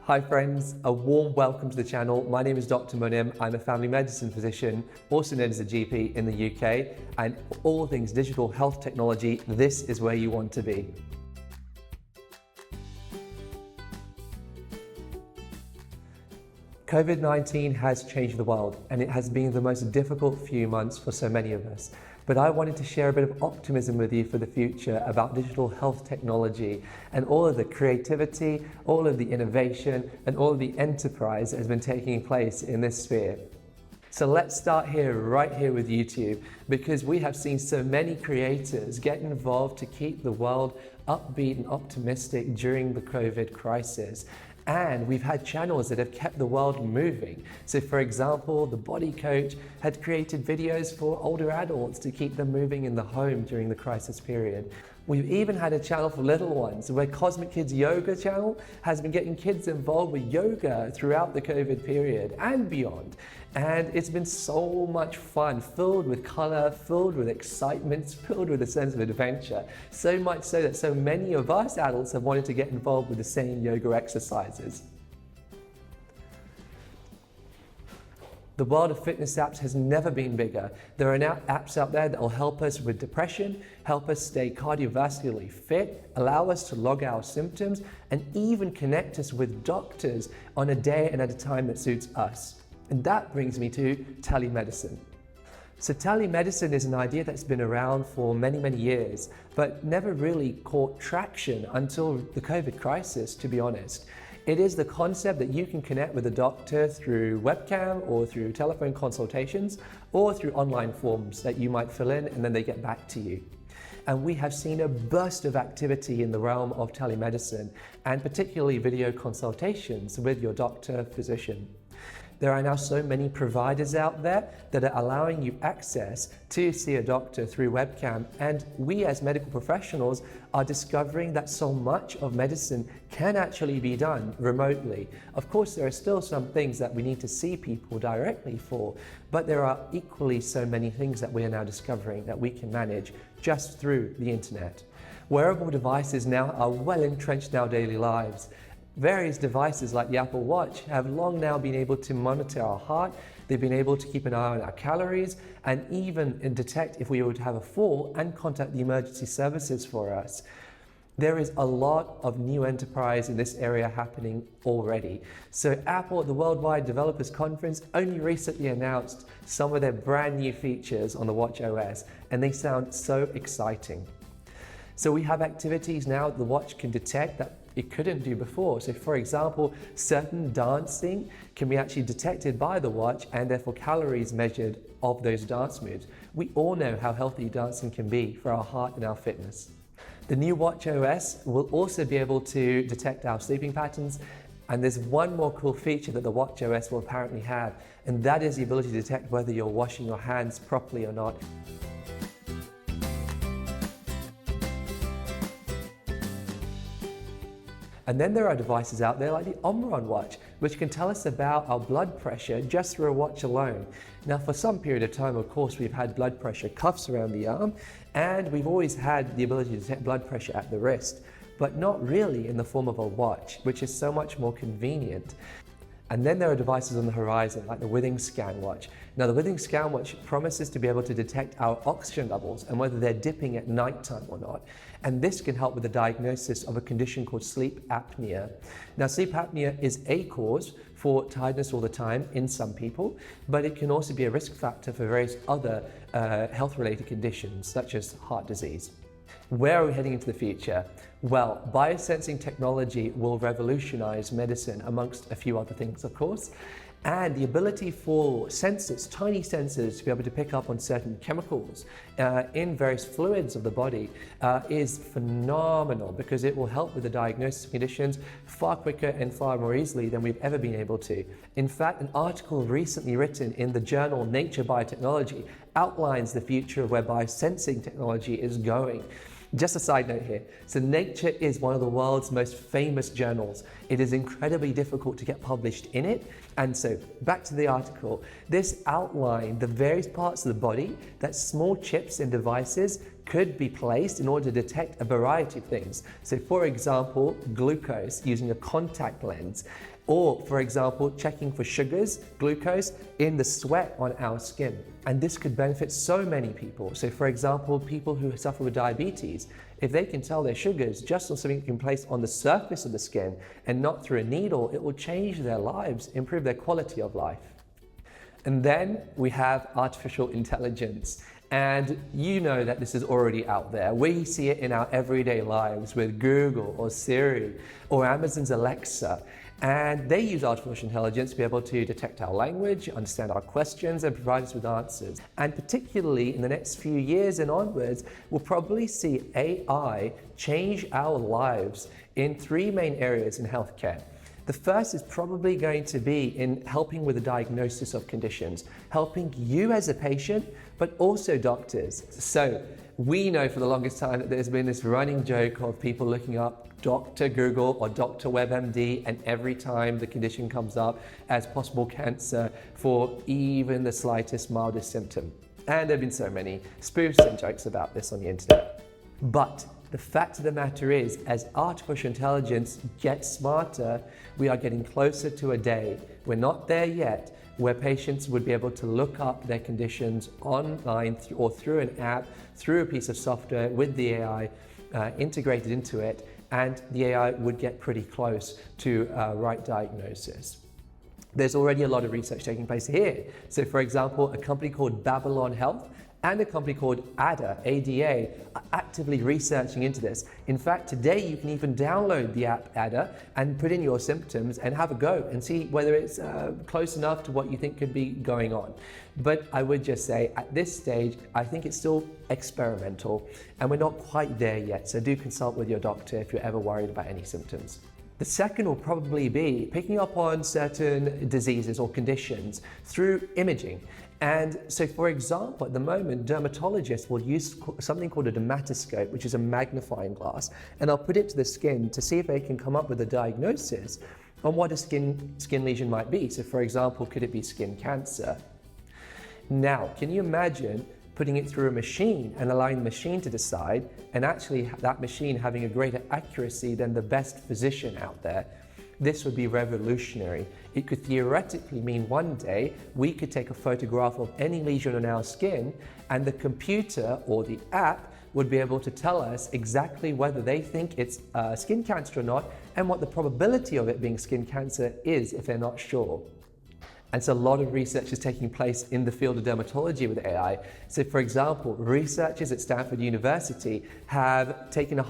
Hi friends, a warm welcome to the channel. My name is Dr. Munim. I'm a family medicine physician, also known as a GP in the UK, and for all things digital health technology, this is where you want to be. COVID-19 has changed the world, and it has been the most difficult few months for so many of us. But I wanted to share a bit of optimism with you for the future about digital health technology and all of the creativity, all of the innovation, and all of the enterprise that has been taking place in this sphere. So let's start right here with YouTube, because we have seen so many creators get involved to keep the world upbeat and optimistic during the COVID crisis. And we've had channels that have kept the world moving. So for example, The Body Coach had created videos for older adults to keep them moving in the home during the crisis period. We've even had a channel for little ones where Cosmic Kids Yoga channel has been getting kids involved with yoga throughout the COVID period and beyond. And it's been so much fun, filled with color, filled with excitement, filled with a sense of adventure. So much so that so many of us adults have wanted to get involved with the same yoga exercises. The world of fitness apps has never been bigger. There are now apps out there that will help us with depression, help us stay cardiovascularly fit, allow us to log our symptoms, and even connect us with doctors on a day and at a time that suits us. And that brings me to telemedicine. So telemedicine is an idea that's been around for many, many years, but never really caught traction until the COVID crisis, to be honest. It is the concept that you can connect with a doctor through webcam or through telephone consultations or through online forms that you might fill in and then they get back to you. And we have seen a burst of activity in the realm of telemedicine and particularly video consultations with your doctor, physician. There are now so many providers out there that are allowing you access to see a doctor through webcam, and we as medical professionals are discovering that so much of medicine can actually be done remotely. Of course, there are still some things that we need to see people directly for, but there are equally so many things that we are now discovering that we can manage just through the internet. Wearable devices now are well entrenched in our daily lives. Various devices like the Apple Watch have long now been able to monitor our heart, they've been able to keep an eye on our calories, and even detect if we were to have a fall and contact the emergency services for us. There is a lot of new enterprise in this area happening already. So Apple at the Worldwide Developers Conference only recently announced some of their brand new features on the Watch OS, and they sound so exciting. So we have activities now that the watch can detect that it couldn't do before. So for example, certain dancing can be actually detected by the watch and therefore calories measured of those dance moves. We all know how healthy dancing can be for our heart and our fitness. The new Watch OS will also be able to detect our sleeping patterns, and there's one more cool feature that the Watch OS will apparently have, and that is the ability to detect whether you're washing your hands properly or not. And then there are devices out there like the Omron watch, which can tell us about our blood pressure just through a watch alone. Now, for some period of time, of course, we've had blood pressure cuffs around the arm, and we've always had the ability to detect blood pressure at the wrist, but not really in the form of a watch, which is so much more convenient. And then there are devices on the horizon like the Withings ScanWatch. Now the Withings ScanWatch promises to be able to detect our oxygen levels and whether they're dipping at nighttime or not. And this can help with the diagnosis of a condition called sleep apnea. Now sleep apnea is a cause for tiredness all the time in some people, but it can also be a risk factor for various other health-related conditions such as heart disease. Where are we heading into the future? Well, biosensing technology will revolutionize medicine amongst a few other things, of course. And the ability for sensors, tiny sensors, to be able to pick up on certain chemicals in various fluids of the body is phenomenal, because it will help with the diagnosis of conditions far quicker and far more easily than we've ever been able to. In fact, an article recently written in the journal Nature Biotechnology outlines the future of where biosensing technology is going. Just a side note here, so Nature is one of the world's most famous journals. It is incredibly difficult to get published in it, and so back to the article. This outlined the various parts of the body that small chips and devices could be placed in order to detect a variety of things. So for example, glucose using a contact lens, or for example, checking for sugars, glucose in the sweat on our skin. And this could benefit so many people. So for example, people who suffer with diabetes, if they can tell their sugars just on something you can place on the surface of the skin and not through a needle, it will change their lives, improve their quality of life. And then we have artificial intelligence. And you know that this is already out there. We see it in our everyday lives with Google or Siri or Amazon's Alexa. And they use artificial intelligence to be able to detect our language, understand our questions, and provide us with answers. And particularly in the next few years and onwards, we'll probably see AI change our lives in three main areas in healthcare. The first is probably going to be in helping with the diagnosis of conditions, helping you as a patient, but also doctors. So we know for the longest time that there's been this running joke of people looking up Dr. Google or Dr. WebMD, and every time the condition comes up as possible cancer for even the slightest, mildest symptom. And there have been so many spoofs and jokes about this on the internet. But the fact of the matter is, as artificial intelligence gets smarter, we are getting closer to a day, we're not there yet, where patients would be able to look up their conditions online or through an app, through a piece of software with the AI integrated into it, and the AI would get pretty close to right diagnosis. There's already a lot of research taking place here. So for example, a company called Babylon Health and a company called ADA are actively researching into this. In fact, today you can even download the app ADA and put in your symptoms and have a go and see whether it's close enough to what you think could be going on. But I would just say at this stage, I think it's still experimental and we're not quite there yet. So do consult with your doctor if you're ever worried about any symptoms. The second will probably be picking up on certain diseases or conditions through imaging. And so, for example, at the moment, dermatologists will use something called a dermatoscope, which is a magnifying glass, and they'll put it to the skin to see if they can come up with a diagnosis on what a skin lesion might be. So, for example, could it be skin cancer? Now, can you imagine putting it through a machine and allowing the machine to decide, and actually that machine having a greater accuracy than the best physician out there? This would be revolutionary. It could theoretically mean one day we could take a photograph of any lesion on our skin and the computer or the app would be able to tell us exactly whether they think it's skin cancer or not and what the probability of it being skin cancer is if they're not sure. And so a lot of research is taking place in the field of dermatology with AI. So for example, researchers at Stanford University have taken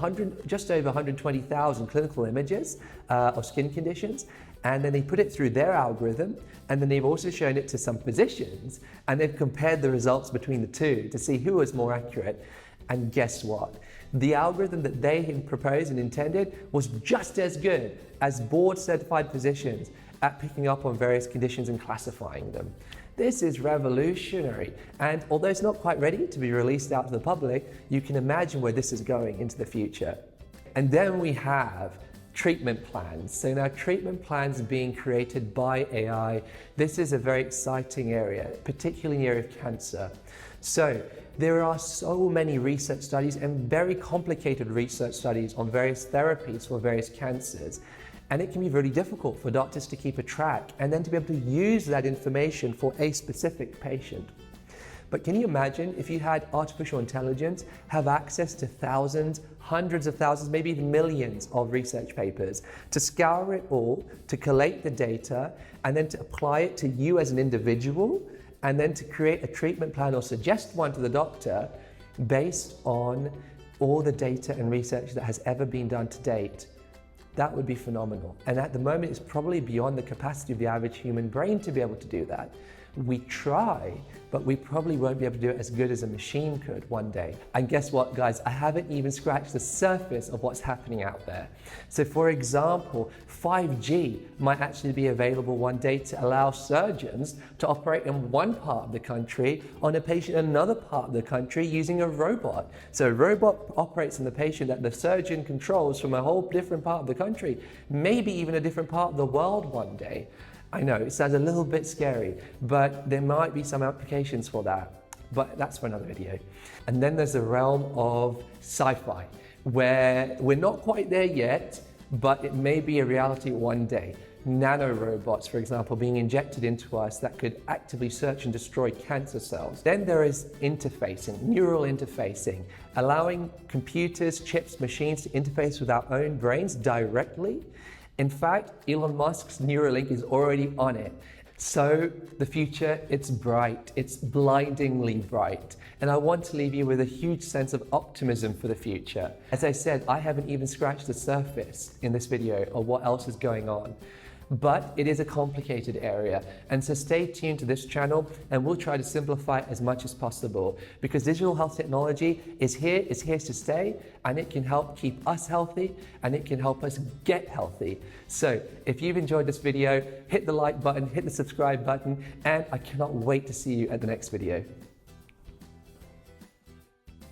just over 120,000 clinical images of skin conditions, and then they put it through their algorithm, and then they've also shown it to some physicians, and they've compared the results between the two to see who was more accurate. And guess what? The algorithm that they had proposed and intended was just as good as board-certified physicians at picking up on various conditions and classifying them. This is revolutionary, and although it's not quite ready to be released out to the public, you can imagine where this is going into the future. And then we have treatment plans. So now treatment plans are being created by AI. This is a very exciting area, particularly in the area of cancer. So there are so many research studies and very complicated research studies on various therapies for various cancers. And it can be really difficult for doctors to keep a track and then to be able to use that information for a specific patient. But can you imagine if you had artificial intelligence have access to thousands, hundreds of thousands, maybe even millions of research papers, to scour it all, to collate the data, and then to apply it to you as an individual, and then to create a treatment plan or suggest one to the doctor based on all the data and research that has ever been done to date? That would be phenomenal. And at the moment, it's probably beyond the capacity of the average human brain to be able to do that. We try, but we probably won't be able to do it as good as a machine could one day. And guess what, guys? I haven't even scratched the surface of what's happening out there. So for example, 5G might actually be available one day to allow surgeons to operate in one part of the country on a patient in another part of the country using a robot. So a robot operates on the patient that the surgeon controls from a whole different part of the country, maybe even a different part of the world one day. I know, it sounds a little bit scary, but there might be some applications for that. but that's for another video. And then there's the realm of sci-fi, where we're not quite there yet, but it may be a reality one day. Nanorobots, for example, being injected into us that could actively search and destroy cancer cells. Then there is interfacing, neural interfacing, allowing computers, chips, machines to interface with our own brains directly. In fact, Elon Musk's Neuralink is already on it. So the future, it's bright, it's blindingly bright. And I want to leave you with a huge sense of optimism for the future. As I said, I haven't even scratched the surface in this video of what else is going on. But it is a complicated area, and so stay tuned to this channel and we'll try to simplify it as much as possible, because digital health technology is here to stay, and it can help keep us healthy and it can help us get healthy. So if you've enjoyed this video, hit the like button, hit the subscribe button, and I cannot wait to see you at the next video.